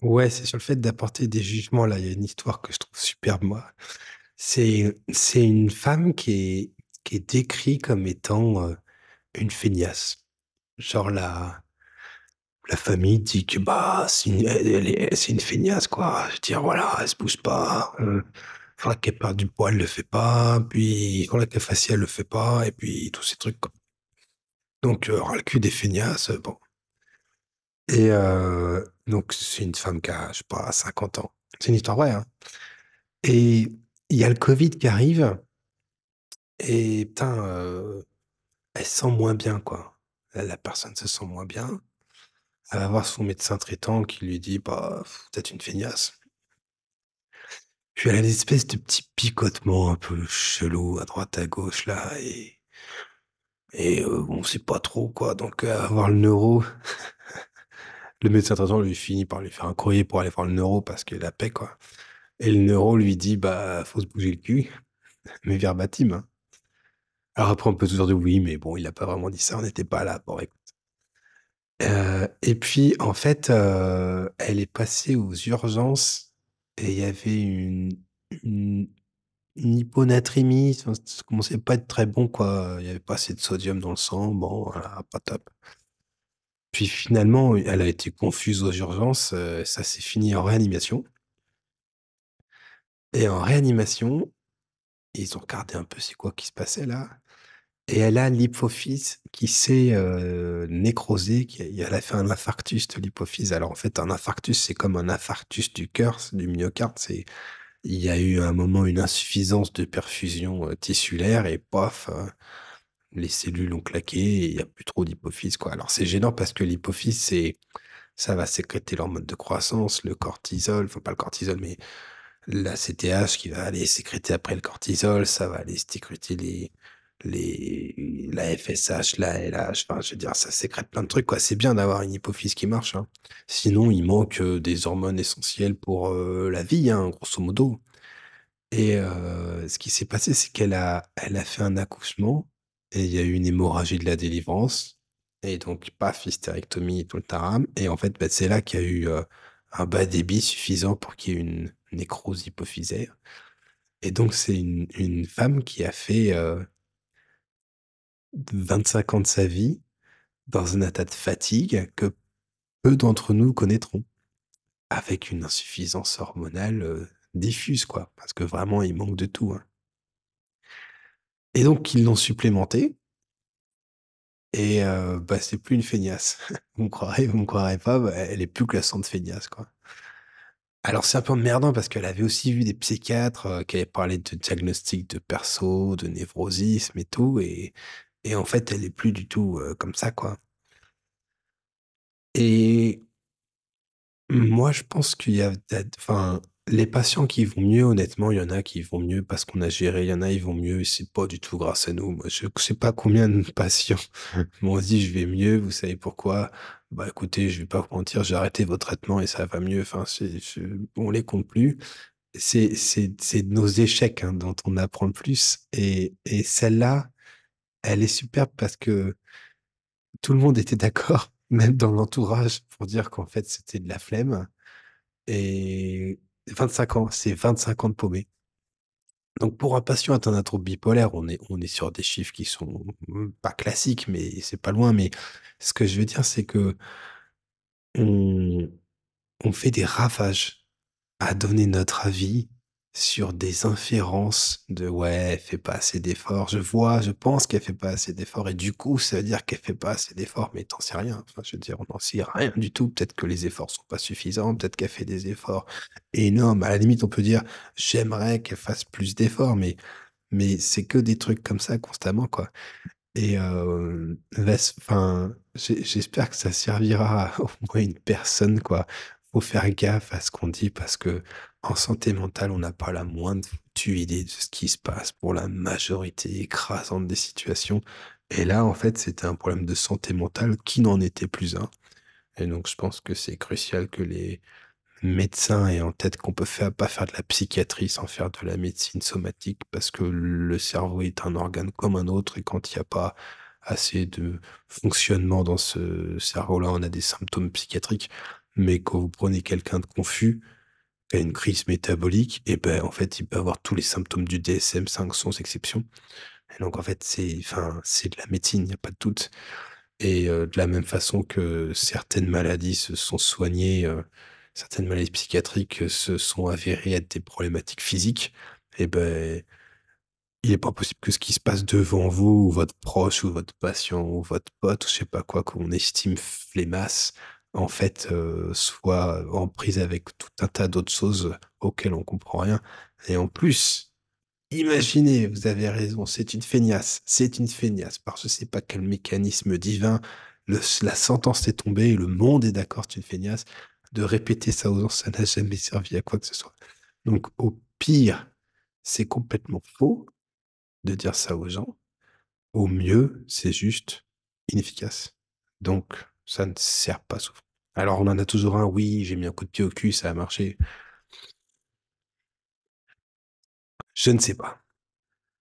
Ouais, c'est sur le fait d'apporter des jugements, là. Il y a une histoire que je trouve superbe, moi. C'est une femme qui est décrite comme étant, une feignasse. Genre la famille dit que, bah, c'est une feignasse, quoi. Je veux dire, voilà, elle se bouge pas, faudra qu'elle perde du poids, elle le fait pas, puis faudra qu'elle fasse ci, elle le fait pas et puis tous ces trucs, quoi. Donc ras le cul des feignasses, bon et donc c'est une femme qui a, je sais pas, 50 ans. C'est une histoire vraie, hein et il y a le covid qui arrive et putain, elle se sent moins bien, quoi. La personne se sent moins bien. Elle va voir son médecin traitant qui lui dit: «Bah, vous êtes une feignasse». Puis elle a l'espèce de petit picotement un peu chelou à droite à gauche là et on sait pas trop quoi, donc elle va voir le neuro. Le médecin traitant lui finit par lui faire un courrier pour aller voir le neuro parce qu'il a paix, quoi et le neuro lui dit: «Bah, faut se bouger le cul», mais verbatim, hein. Alors après on peut toujours dire: «Oui, mais bon, il a pas vraiment dit ça, on n'était pas là». Bon écoute, et puis en fait, elle est passée aux urgences et il y avait une une hyponatrémie, enfin, ça commençait pas à être très bon, quoi, il y avait pas assez de sodium dans le sang, bon, voilà, pas top. Puis finalement, elle a été confuse aux urgences, ça s'est fini en réanimation et en réanimation, ils ont regardé un peu c'est quoi qui se passait là et elle a l'hypophyse qui s'est, nécrosée, qui elle a fait un infarctus de l'hypophyse. Alors en fait, un infarctus, c'est comme un infarctus du cœur, c'est du myocarde, c'est il y a eu à un moment une insuffisance de perfusion, tissulaire et pof, les cellules ont claqué et il y a plus trop d'hypophyse, quoi. Alors c'est gênant parce que l'hypophyse, ça va sécréter l'hormone de croissance, le cortisol, enfin pas le cortisol, mais la CTH qui va aller sécréter après le cortisol, ça va aller sécréter la FSH, la LH, enfin je veux dire ça sécrète plein de trucs, quoi. C'est bien d'avoir une hypophyse qui marche, hein. Sinon il manque, des hormones essentielles pour, la vie, hein, grosso modo et ce qui s'est passé, c'est elle a fait un accouchement et il y a eu une hémorragie de la délivrance et donc paf, hystérectomie et tout le tarab et en fait, bah, c'est là qu'il y a eu, un bas débit suffisant pour qu'il y ait une nécrose hypophysaire et donc c'est une femme qui a fait, 25 ans de sa vie dans un état de fatigue que peu d'entre nous connaîtront, avec une insuffisance hormonale, diffuse, quoi, parce que vraiment il manque de tout, hein et donc ils l'ont supplémentée. Et bah, c'est plus une feignasse. Vous me croirez pas, bah, elle est plus classante feignasse, quoi. Alors c'est un peu emmerdant parce qu'elle avait aussi vu des psychiatres, qui avaient parlé de diagnostic de perso, de névrosisme et tout et en fait, elle est plus du tout, comme ça, quoi et moi, je pense qu'il y a peut-être enfin, les patients qui vont mieux, honnêtement, il y en a qui vont mieux parce qu'on a géré, il y en a, ils vont mieux et c'est pas du tout grâce à nous. Moi, je sais pas combien de patients m'ont dit: «Je vais mieux, vous savez pourquoi? Bah, écoutez, je vais pas vous mentir, j'ai arrêté vos traitements et ça va mieux». Enfin, on les compte plus. C'est de nos échecs, hein, dont on apprend le plus et celle-là, elle est superbe parce que tout le monde était d'accord, même dans l'entourage, pour dire qu'en fait, c'était de la flemme et 25 ans, c'est 25 ans de paumé. Donc pour un patient atteint d'un trouble bipolaire, on est sur des chiffres qui sont, pas classiques, mais c'est pas loin. Mais ce que je veux dire, c'est qu'on on fait des ravages à donner notre avis sur des inférences de: «Ouais, elle fait pas assez d'efforts. Je pense qu'elle fait pas assez d'efforts et du coup, ça veut dire qu'elle fait pas assez d'efforts», mais tu sais rien. Enfin, je veux dire, on n'en sait rien du tout. Peut-être que les efforts sont pas suffisants, peut-être qu'elle fait des efforts énormes. À la limite, on peut dire: «J'aimerais qu'elle fasse plus d'efforts», mais c'est que des trucs comme ça constamment, quoi et laisse enfin, j'espère que ça servira à au moins une personne, quoi. Faut faire gaffe à ce qu'on dit parce que en santé mentale, on n'a pas la moindre foutue idée de ce qui se passe pour la majorité écrasante des situations et là, en fait, c'était un problème de santé mentale qui n'en était plus un et donc je pense que c'est crucial que les médecin et en tête qu'on peut faire pas faire de la psychiatrie sans faire de la médecine somatique parce que le cerveau est un organe comme un autre et quand il y a pas assez de fonctionnement dans ce cerveau-là, on a des symptômes psychiatriques. Mais quand vous prenez quelqu'un de confus, qui a une crise métabolique et ben, en fait, il peut avoir tous les symptômes du DSM-5 sans exception et donc en fait, c'est de la médecine, il y a pas de doute et de la même façon que certaines maladies se sont soignées, certaines maladies psychiatriques, se sont avérées être des problématiques physiques et ben, il est pas possible que ce qui se passe devant vous ou votre proche ou votre patient ou votre pote ou je sais pas quoi, qu'on estime flémasse, en fait, soit en prise avec tout un tas d'autres choses auxquelles on comprend rien et en plus, imaginez, vous avez raison, c'est une feignasse par je sais pas quel mécanisme divin, la sentence est tombée, le monde est d'accord, c'est une feignasse. De répéter ça aux gens, ça n'a jamais servi à quoi que ce soit. Donc au pire, c'est complètement faux de dire ça aux gens. Au mieux, c'est juste inefficace. Donc ça ne sert pas souvent. Alors on en a toujours un: «Oui, j'ai mis un coup de pied au cul, ça a marché». Je ne sais pas.